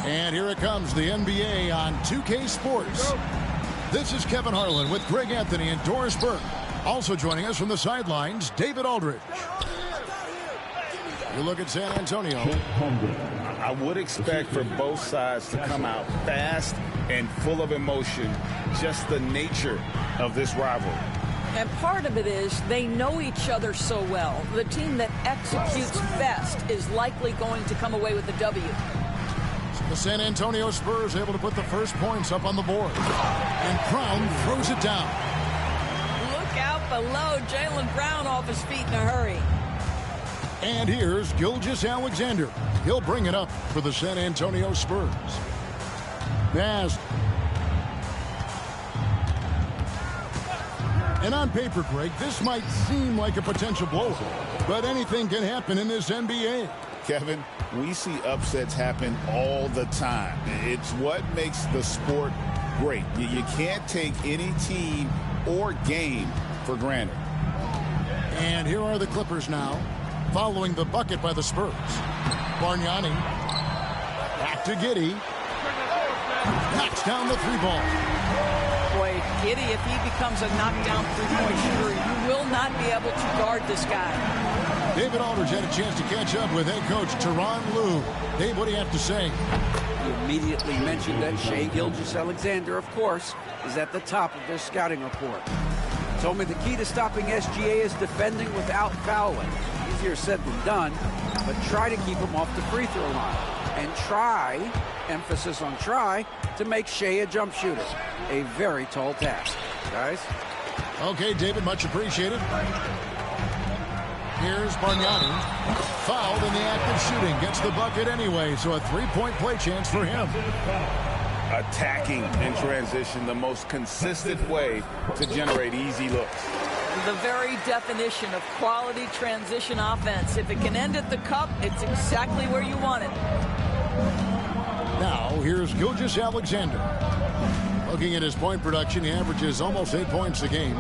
And here it comes, the NBA on 2K Sports. This is Kevin Harlan with Greg Anthony and Doris Burke. Also joining us from the sidelines, David Aldridge. You look at San Antonio. I would expect for both sides to come out fast and full of emotion, just the nature of this rivalry. And part of it is they know each other so well. The team that executes best is likely going to come away with the W. The San Antonio Spurs able to put the first points up on the board. And Brown throws it down. Look out below. Jaylen Brown off his feet in a hurry. And here's Gilgeous-Alexander. He'll bring it up for the San Antonio Spurs. Pass. And on paper, Greg, this might seem like a potential blowout, but anything can happen in this NBA. Kevin, we see upsets happen all the time. It's what makes the sport great. You can't take any team or game for granted. And here are the Clippers now, following the bucket by the Spurs. Bargnani, back to Giddey. Knocks down the three ball. Boy, Giddey, if he becomes a knockdown three-point shooter, you will not be able to guard this guy. David Aldridge had a chance to catch up with head coach Tyronn Lue. Dave, what do you have to say? You immediately mentioned that Shai Gilgeous-Alexander, of course, is at the top of their scouting report. Told me the key to stopping SGA is defending without fouling. Easier said than done, but try to keep him off the free throw line. And try, emphasis on try, to make Shai a jump shooter. A very tall task, guys. Okay, David, much appreciated. Here's Bargnani. Fouled in the act of shooting. Gets the bucket anyway, so a three-point play chance for him. Attacking in transition, the most consistent way to generate easy looks. The very definition of quality transition offense. If it can end at the cup, it's exactly where you want it. Now, here's Gilgeous-Alexander. Looking at his point production, he averages almost 8 points a game.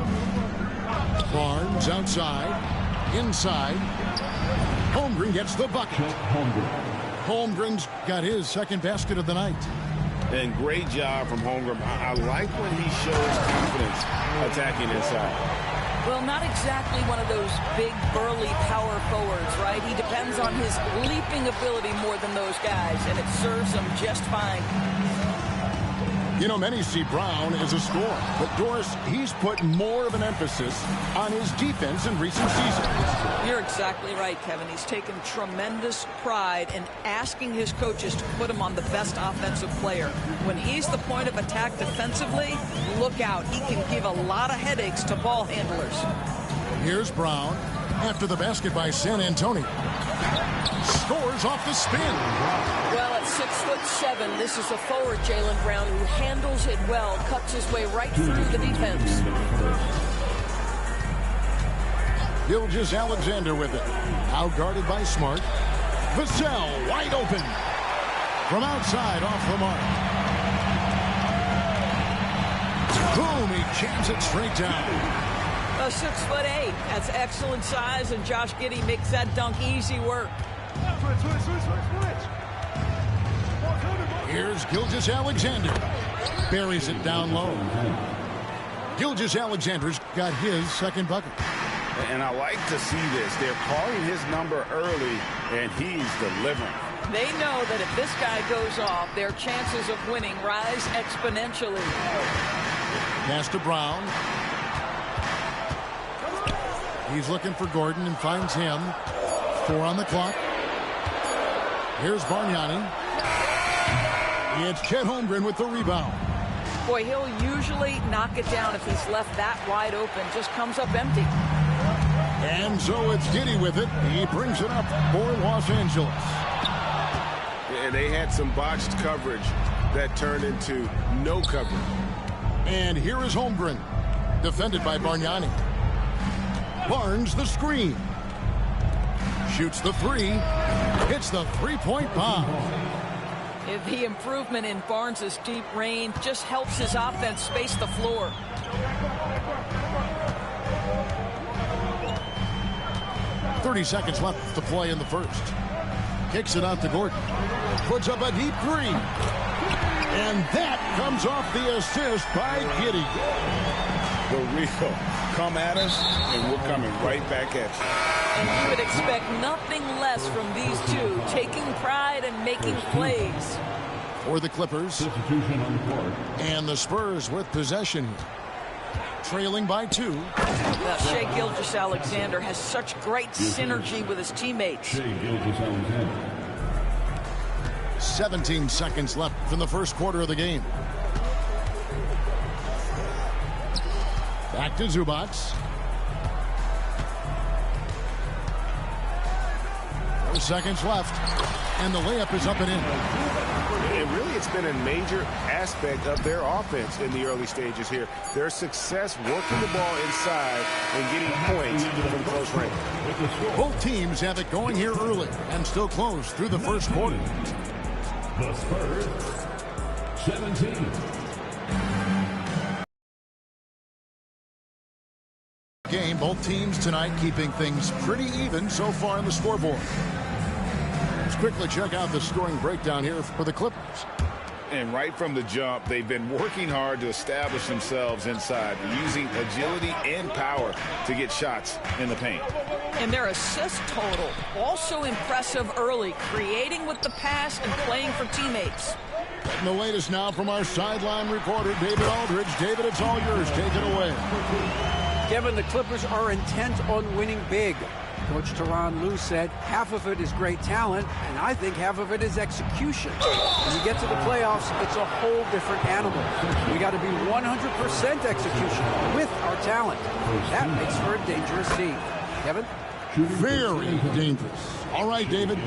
Barnes outside. Inside. Holmgren gets the bucket. Holmgren's got his second basket of the night. And great job from Holmgren. I like when he shows confidence attacking inside. Well, not exactly one of those big, burly power forwards, right? He depends on his leaping ability more than those guys, and it serves him just fine. You know, many see Brown as a scorer, but Doris, he's put more of an emphasis on his defense in recent seasons. You're exactly right, Kevin. He's taken tremendous pride in asking his coaches to put him on the best offensive player. When he's the point of attack defensively, look out. He can give a lot of headaches to ball handlers. Here's Brown after the basket by San Antonio. Scores off the spin. Well, at 6'7", this is a forward, Jaylen Brown, who handles it well, cuts his way right through the defense. Gilgeous-Alexander with it. Out guarded by Smart. Vassell wide open. From outside off the mark. Boom, he jams it straight down. A 6'8". That's excellent size, and Josh Giddey makes that dunk easy work. Here's Gilgeous-Alexander. Buries it down low. Gilgeous-Alexander's got his second bucket. And I like to see this. They're calling his number early, and he's delivering. They know that if this guy goes off, their chances of winning rise exponentially. Pass to Brown. He's looking for Gordon and finds him. 4 on the clock. Here's Bargnani. It's Chet Holmgren with the rebound. Boy, he'll usually knock it down if he's left that wide open. Just comes up empty. And so it's Giddey with it. He brings it up for Los Angeles. And they had some botched coverage that turned into no coverage. And here is Holmgren, defended by Bargnani. Barnes the screen. Shoots the three. Hits the three-point bomb. The improvement in Barnes' deep range just helps his offense space the floor. .30 seconds left to play in the first. Kicks it out to Gordon. Puts up a deep three. And that comes off the assist by Giddey. The real come at us, and we're coming right back at you. And you would expect nothing less from these two, taking pride and making plays. For the Clippers. And the Spurs with possession here. Trailing by 2. Shai Gilgeous-Alexander has such great synergy with his teammates. 17 seconds left from the first quarter of the game. Back to Zubac. 4 seconds left. And the layup is up and in. And really, it's been a major aspect of their offense in the early stages here. Their success working the ball inside and getting points from close range. Both teams have it going here early and still close through the first quarter. The Spurs, 17. Game, both teams tonight keeping things pretty even so far on the scoreboard. Let's quickly check out the scoring breakdown here for the Clippers. And right from the jump, they've been working hard to establish themselves inside, using agility and power to get shots in the paint. And their assist total, also impressive early, creating with the pass and playing for teammates. And the latest now from our sideline reporter, David Aldridge. David, it's all yours. Take it away. Kevin, the Clippers are intent on winning big. Coach Tyronn Lue said half of it is great talent, and I think half of it is execution. When you get to the playoffs, it's a whole different animal. We got to be 100% execution with our talent. That makes for a dangerous team. Kevin? Very dangerous. All right, David.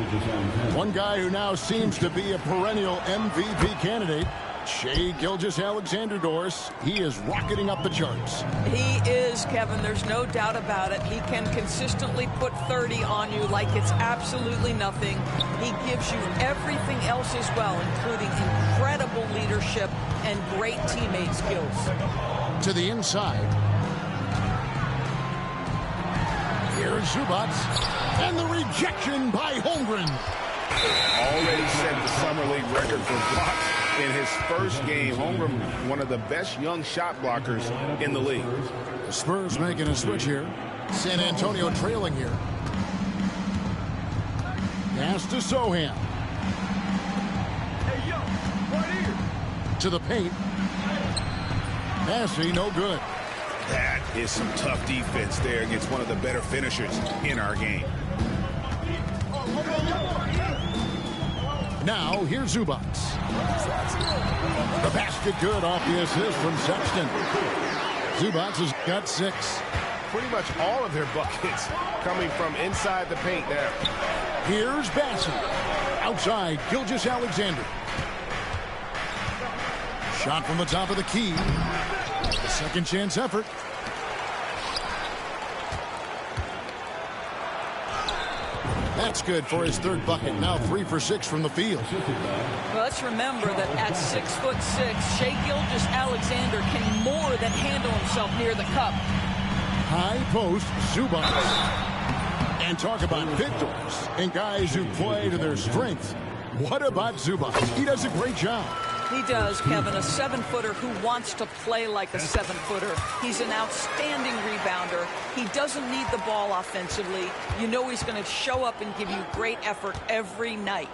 One guy who now seems to be a perennial MVP candidate, Shai Gilgeous-Alexander, Doris. He is rocketing up the charts. He is, Kevin. There's no doubt about it. He can consistently put 30 on you like it's absolutely nothing. He gives you everything else as well, including incredible leadership and great teammate skills. To the inside. Here's Zubac. And the rejection by Holmgren. Already set the Summer League record for blocks in his first game. Holmgren, one of the best young shot blockers in the league. The Spurs making a switch here. San Antonio trailing here. Pass to Sohan. To the paint. Passing, no good. That is some tough defense there against one of the better finishers in our game. Now, here's Zubac. The basket good off the assist from Sexton. Zubac has got 6. Pretty much all of their buckets coming from inside the paint now. Here's Bassett. Outside, Gilgeous-Alexander. Shot from the top of the key. Second chance effort. That's good for his third bucket. Now 3 for 6 from the field. Well, let's remember that at 6'6", Shai Gilgeous-Alexander can more than handle himself near the cup. High post, Zubac. And talk about victors and guys who play to their strength. What about Zubac? He does a great job. He does, Kevin, a 7-footer who wants to play like a 7-footer. He's an outstanding rebounder. He doesn't need the ball offensively. You know he's going to show up and give you great effort every night.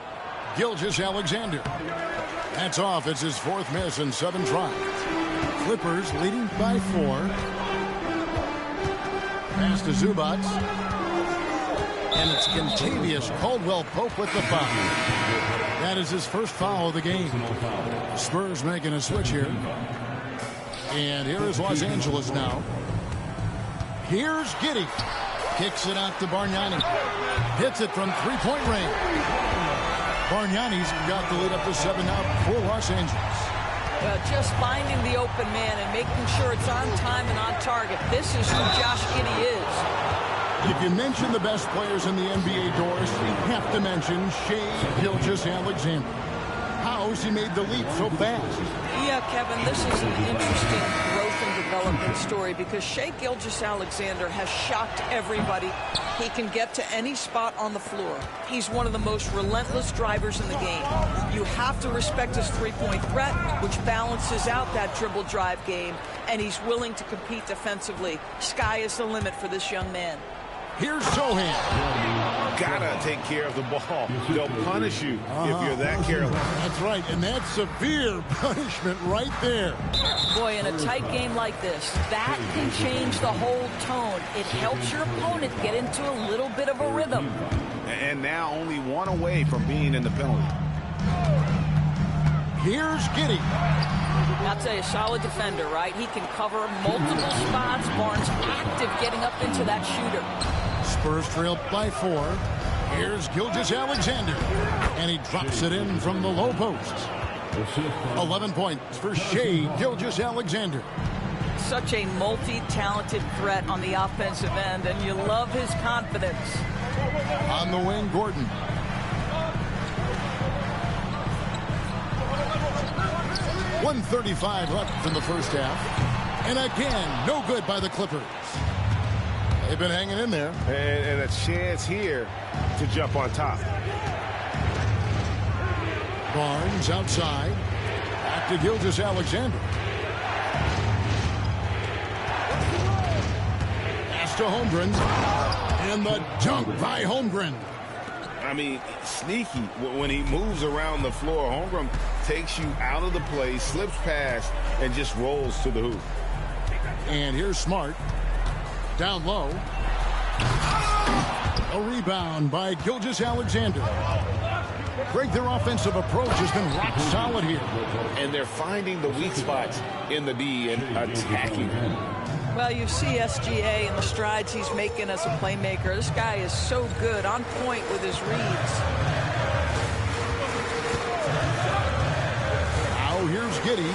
Gilgeous-Alexander. That's off. It's his 4th miss in 7 tries. Clippers leading by 4. Pass to Zubac. And it's Kentavious Caldwell-Pope with the foul. That is his first foul of the game. Spurs making a switch here. And here is Los Angeles now. Here's Giddey. Kicks it out to Bargnani. Hits it from three-point range. Bargnani's got the lead up to 7 now for Los Angeles. Well, just finding the open man and making sure it's on time and on target. This is who Josh Giddey is. If you mention the best players in the NBA, Doris, you have to mention Shai Gilgeous-Alexander. How's he made the leap so fast? Yeah, Kevin, this is an interesting growth and development story because Shai Gilgeous-Alexander has shocked everybody. He can get to any spot on the floor. He's one of the most relentless drivers in the game. You have to respect his three-point threat, which balances out that dribble drive game, and he's willing to compete defensively. Sky is the limit for this young man. Here's Sochan. Gotta take care of the ball. They'll punish you if you're that careless. That's right, and that's severe punishment right there. Boy, in a tight game like this, that can change the whole tone. It helps your opponent get into a little bit of a rhythm. And now only one away from being in the penalty. Here's Giddey. I'll tell you, solid defender, right? He can cover multiple spots. Barnes active getting up into that shooter. Spurs trail by 4. Here's Gilgeous-Alexander. And he drops it in from the low post. 11 points for Shai Gilgeous-Alexander. Such a multi-talented threat on the offensive end, and you love his confidence. On the wing, Gordon. .135 left in the first half. And again, no good by the Clippers. They've been hanging in there. And a chance here to jump on top. Barnes outside. Back to Gilgeous-Alexander. Pass to Holmgren. And the dunk by Holmgren. I mean, sneaky. When he moves around the floor, Holmgren takes you out of the play, slips past, and just rolls to the hoop. And here's Smart. Down low. A rebound by Gilgeous-Alexander. Greg, their offensive approach has been rock solid here. And they're finding the weak spots in the D and attacking. Well, you see SGA and the strides he's making as a playmaker. This guy is so good, on point with his reads. Now here's Giddey.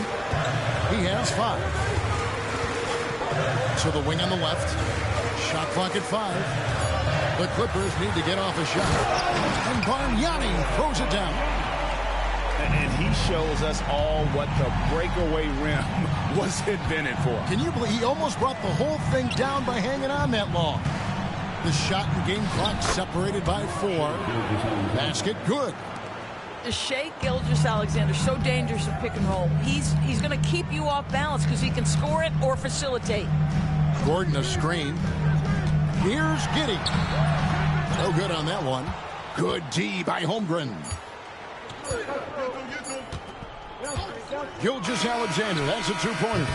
He has 5. So the wing on the left. Shot clock at 5. The Clippers need to get off a shot. And Bargnani throws it down. And he shows us all what the breakaway rim was invented for. Can you believe he almost brought the whole thing down by hanging on that long? The shot and game clock separated by 4. Basket good. Shai Gilgeous-Alexander, so dangerous in pick and roll. He's going to keep you off balance because he can score it or facilitate. Gordon a screen. Here's Giddey. No good on that one. Good D by Holmgren. Gilgeous-Alexander, that's a 2-pointer.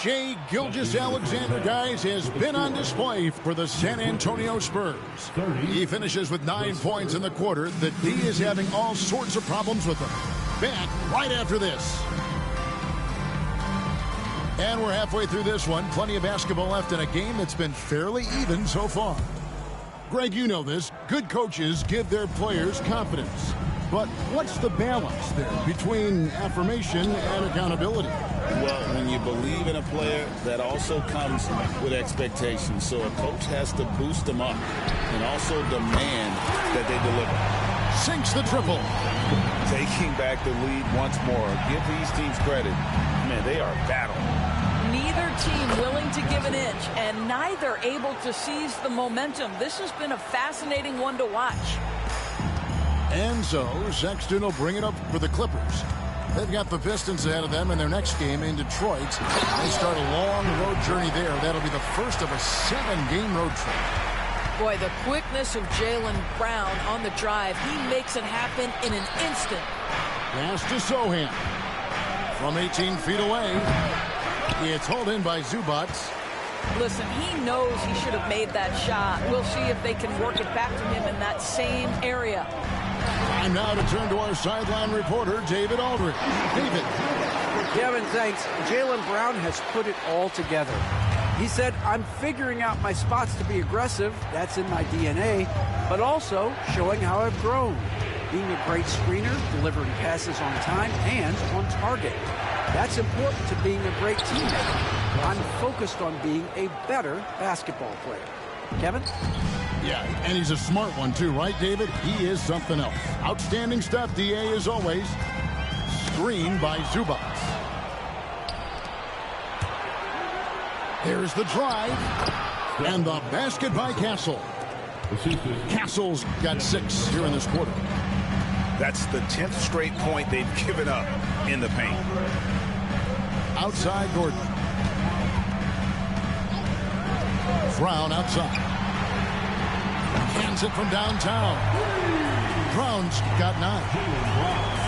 Shai Gilgeous-Alexander, guys, has been on display for the San Antonio Spurs. He finishes with 9 points in the quarter. The D is having all sorts of problems with him. Back right after this. And we're halfway through this one. Plenty of basketball left in a game that's been fairly even so far. Greg, you know this. Good coaches give their players confidence. But what's the balance there between affirmation and accountability? Well, when you believe in a player, that also comes with expectations. So a coach has to boost them up and also demand that they deliver. Sinks the triple. Taking back the lead once more. Give these teams credit. Man, they are battling. Neither team willing to give an inch, and neither able to seize the momentum. This has been a fascinating one to watch. And so Sexton will bring it up for the Clippers. They've got the Pistons ahead of them in their next game in Detroit. They start a long road journey there. That'll be the first of a 7-game road trip. Boy, the quickness of Jaylen Brown on the drive. He makes it happen in an instant. Pass to Sochan. From 18 feet away. It's hauled in by Zubac. Listen, he knows he should have made that shot. We'll see if they can work it back to him in that same area. Time now to turn to our sideline reporter, David Aldridge. David. Kevin, thanks. Jaylen Brown has put it all together. He said, I'm figuring out my spots to be aggressive. That's in my DNA. But also showing how I've grown. Being a great screener, delivering passes on time and on target. That's important to being a great teammate. I'm focused on being a better basketball player. Kevin? Yeah, and he's a smart one too, right, David? He is something else. Outstanding stuff, DA, as always. Screen by Zubac. Here's the drive. And the basket by Castle. Castle's got 6 here in this quarter. That's the 10th straight point they've given up in the paint. Outside Gordon. Brown outside. Hands it from downtown. Brown's got 9.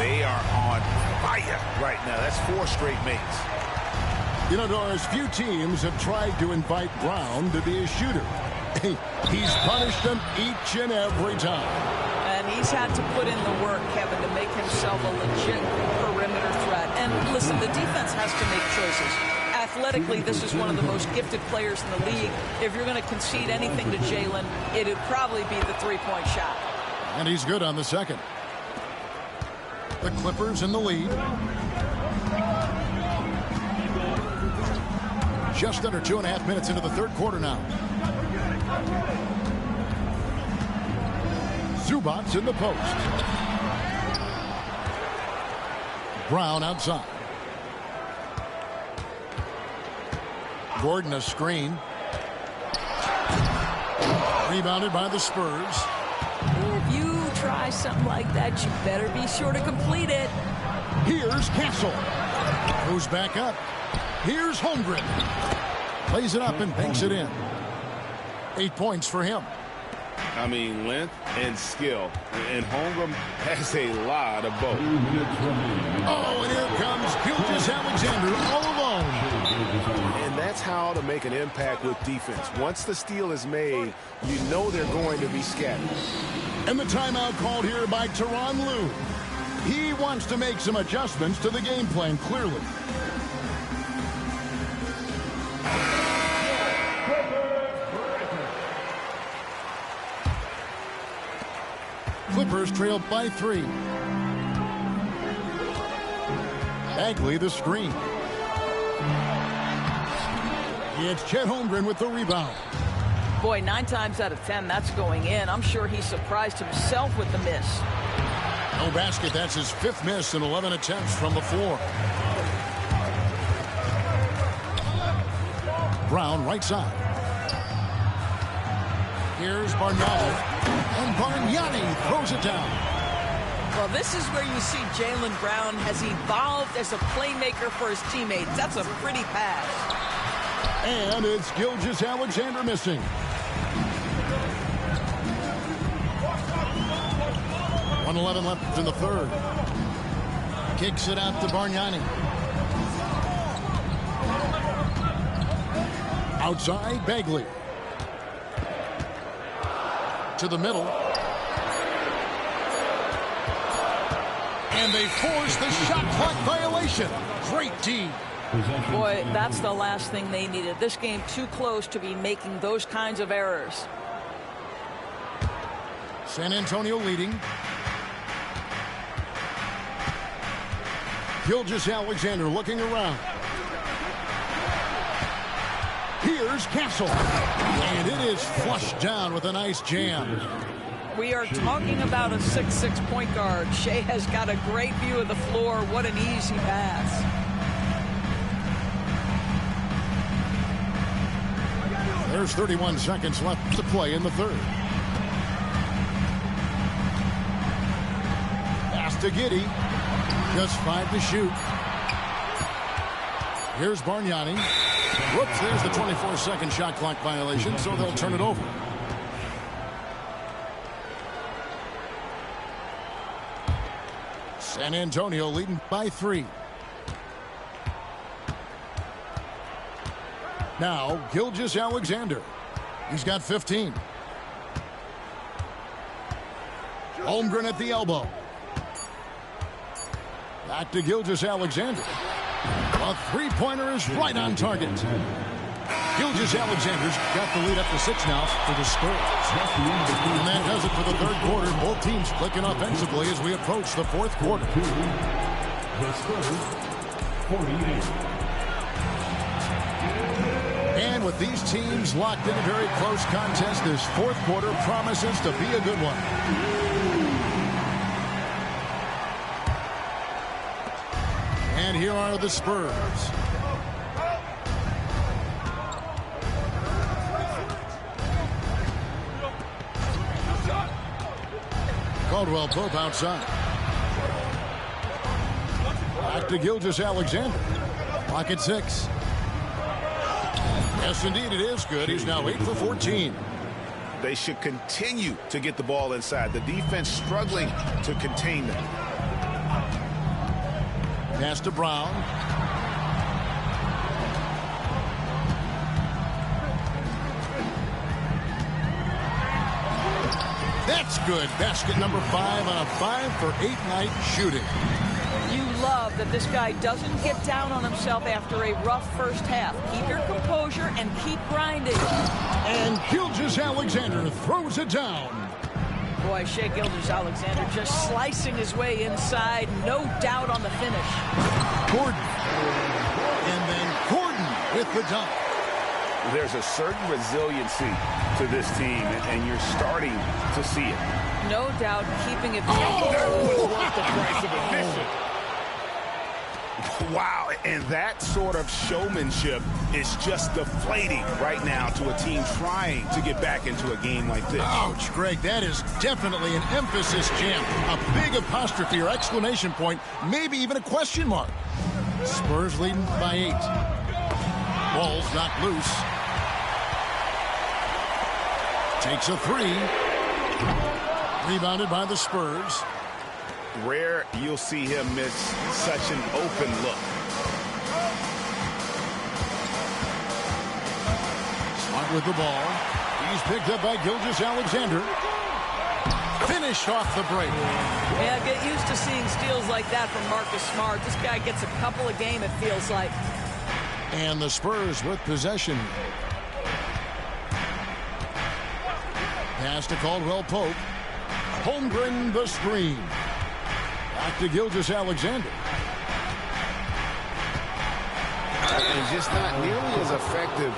They are on fire right now. That's 4 straight makes. You know, Doris, few teams have tried to invite Brown to be a shooter. He's punished them each and every time. And he's had to put in the work, Kevin, to make himself a legit perimeter threat. And listen, the defense has to make choices. Athletically, this is one of the most gifted players in the league. If you're going to concede anything to Jalen, it would probably be the three-point shot. And he's good on the second. The Clippers in the lead. Just under 2.5 minutes into the third quarter now. Zubac's in the post. Brown outside. Gordon a screen. Rebounded by the Spurs. If you try something like that, you better be sure to complete it. Here's Castle. Goes back up. Here's Holmgren. Plays it up and banks it in. 8 points for him. I mean, length and skill. And Holmgren has a lot of both. Oh, and here comes Gilgeous-Alexander all alone. And that's how to make an impact with defense. Once the steal is made, you know they're going to be scattered. And the timeout called here by Tyronn Lue. He wants to make some adjustments to the game plan, clearly. Clippers trail by 3. Bagley the screen. It's Chet Holmgren with the rebound. Boy, 9 times out of 10, that's going in. I'm sure he surprised himself with the miss. No basket. That's his 5th miss in 11 attempts from the floor. Brown right side. Here's Bargnani. And Bargnani throws it down. Well, this is where you see Jaylen Brown has evolved as a playmaker for his teammates. That's a pretty pass. And it's Gilgeous-Alexander missing. .111 left in the third. Kicks it out to Bargnani. Outside, Bagley. To the middle. And they force the shot clock violation. Great D. Boy, that's the last thing they needed. This game too close to be making those kinds of errors. San Antonio leading. Gilgeous-Alexander looking around. Here's Castle. And it is flushed down with a nice jam. We are talking about a 6'6" point guard. Shea has got a great view of the floor. What an easy pass. There's 31 seconds left to play in the third. Pass to Giddey. Just 5 to shoot. Here's Bargnani. Whoops, there's the 24-second shot clock violation, so they'll turn it over. San Antonio leading by 3. Now, Gilgeous-Alexander. He's got 15. Holmgren at the elbow. Back to Gilgeous-Alexander. A three-pointer is right on target. Gilgeous-Alexander's got the lead up to 6 now for the Spurs. And that does it for the third quarter. Both teams clicking offensively as we approach the fourth quarter. The Spurs, 48. And with these teams locked in a very close contest, this fourth quarter promises to be a good one. And here are the Spurs. Caldwell Pope outside. Back to Gilgeous-Alexander. Clock at 6. Yes, indeed, it is good. He's now 8 for 14. They should continue to get the ball inside. The defense struggling to contain them. Pass to Brown. That's good. Basket number 5 on a 5 for 8 night shooting. You love that this guy doesn't get down on himself after a rough first half. Keep your composure and keep grinding. And Gilgeous-Alexander throws it down. Boy, Shai Gilgeous-Alexander just slicing his way inside. No doubt on the finish. Gordon. And then Gordon with the dunk. There's a certain resiliency to this team, and you're starting to see it. No doubt keeping it. That was worth the price of admission. Wow, and that sort of showmanship is just deflating right now to a team trying to get back into a game like this. Ouch, Greg, that is definitely an emphasis jam. A big apostrophe or exclamation point, maybe even a question mark. Spurs leading by 8. Ball's knocked loose. Takes a 3. Rebounded by the Spurs. Rare you'll see him miss such an open look. Smart with the ball. He's picked up by Gilgeous-Alexander. Finished off the break. Yeah, get used to seeing steals like that from Marcus Smart. This guy gets a couple a game, it feels like. And the Spurs with possession. Pass to Caldwell Pope. Holmgren the screen. Back to Gilgeous-Alexander. And just not nearly as effective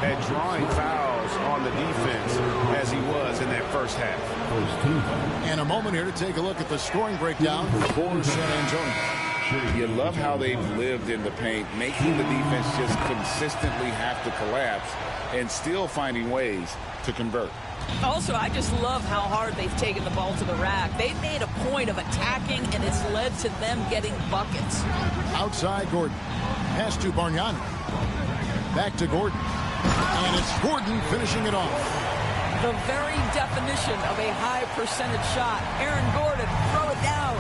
at drawing fouls on the defense as he was in that first half. And a moment here to take a look at the scoring breakdown for San Antonio. You love how they've lived in the paint, making the defense just consistently have to collapse and still finding ways to convert. Also, I just love how hard they've taken the ball to the rack. They've made a point of attacking, and it's led to them getting buckets. Outside Gordon. Pass to Bargnani. Back to Gordon. And it's Gordon finishing it off. The very definition of a high percentage shot. Aaron Gordon, throw it down.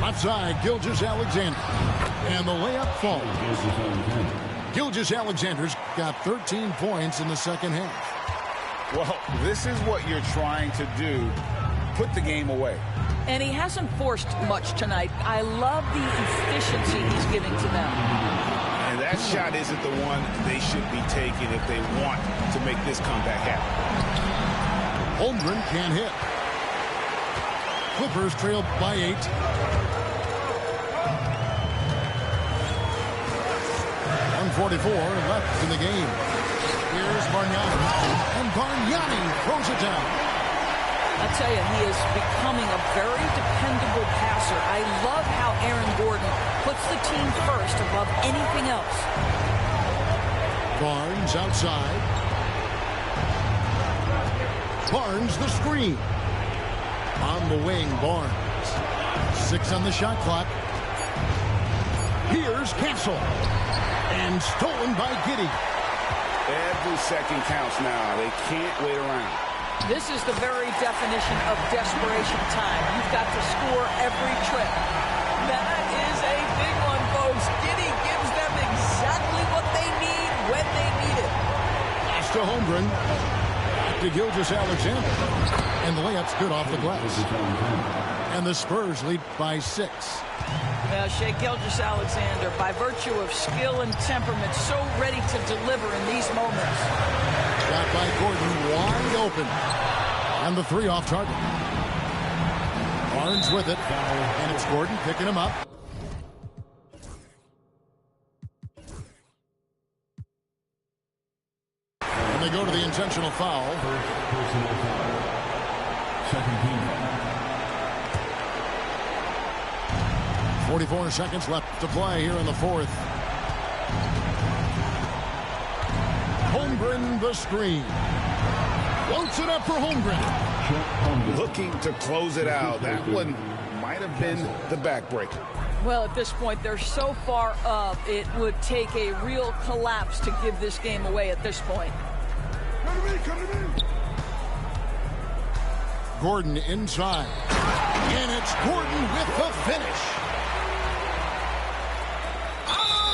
Left side, Gilgeous-Alexander. And the layup falls. Gilgeous-Alexander's got 13 points in the second half. Well, this is what you're trying to do. Put the game away. And he hasn't forced much tonight. I love the efficiency he's giving to them. And that shot isn't the one they should be taking if they want to make this comeback happen. Holmgren can't hit. Clippers trail by 8. .144 left in the game. Here's Bargnani. And Bargnani throws it down. I tell you, he is becoming a very dependable passer. I love how Aaron Gordon puts the team first above anything else. Barnes outside. Barnes the screen. On the wing, Barnes. 6 on the shot clock. Here's Castle. And stolen by Giddey. Every second counts now. They can't wait around. This is the very definition of desperation time. You've got to score every trip. That is a big one, folks. Giddey gives them exactly what they need when they need it. Pass to Holmgren. Back to Gilgeous-Alexander. And the layup's good off the glass. And the Spurs lead by 6. Shai Gilgeous-Alexander, by virtue of skill and temperament, so ready to deliver in these moments. Shot by Gordon, wide open. And the three off target. Barnes with it, and it's Gordon picking him up. And they go to the intentional foul. First personal foul. Second team foul. 44 seconds left to play here in the fourth. Holmgren the screen. Floats it up for Holmgren. Looking to close it out. That one might have been the backbreaker. Well, at this point, they're so far up, it would take a real collapse to give this game away at this point. Come to me. Gordon inside. And it's Gordon with the finish.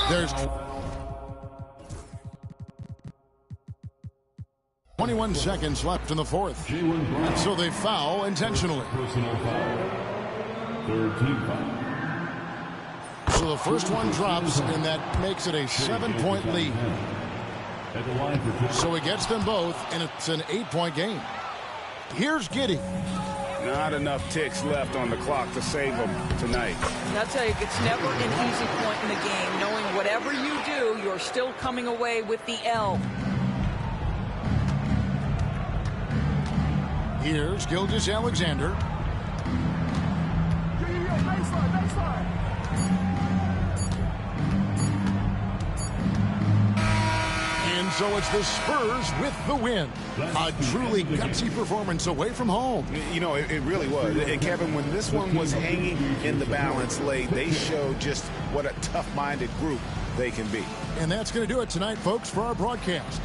There's 21 seconds left in the fourth. And so they foul intentionally. Personal foul. Third team foul. So the first one drops, and that makes it a 7-point lead. At the line for So he gets them both, and it's an 8-point game. Here's Giddey. Not enough ticks left on the clock to save them tonight. And I'll tell you, it's never an easy point in the game, knowing whatever you do, you're still coming away with the L. Here's Gilgeous-Alexander. And so it's the Spurs with the win. A truly gutsy performance away from home. You know, it really was. And Kevin, when this one was hanging in the balance late, they showed just what a tough-minded group they can be. And that's going to do it tonight, folks, for our broadcast.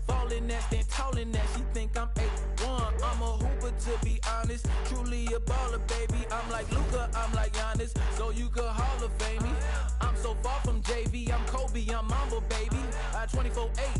Falling that, then calling that, she think I'm 8'1". I'm a hooper to be honest, truly a baller, baby. I'm like Luka, I'm like Giannis, so you could Hall of Fame me. I'm so far from JV, I'm Kobe, I'm Mamba, baby. I 24/8,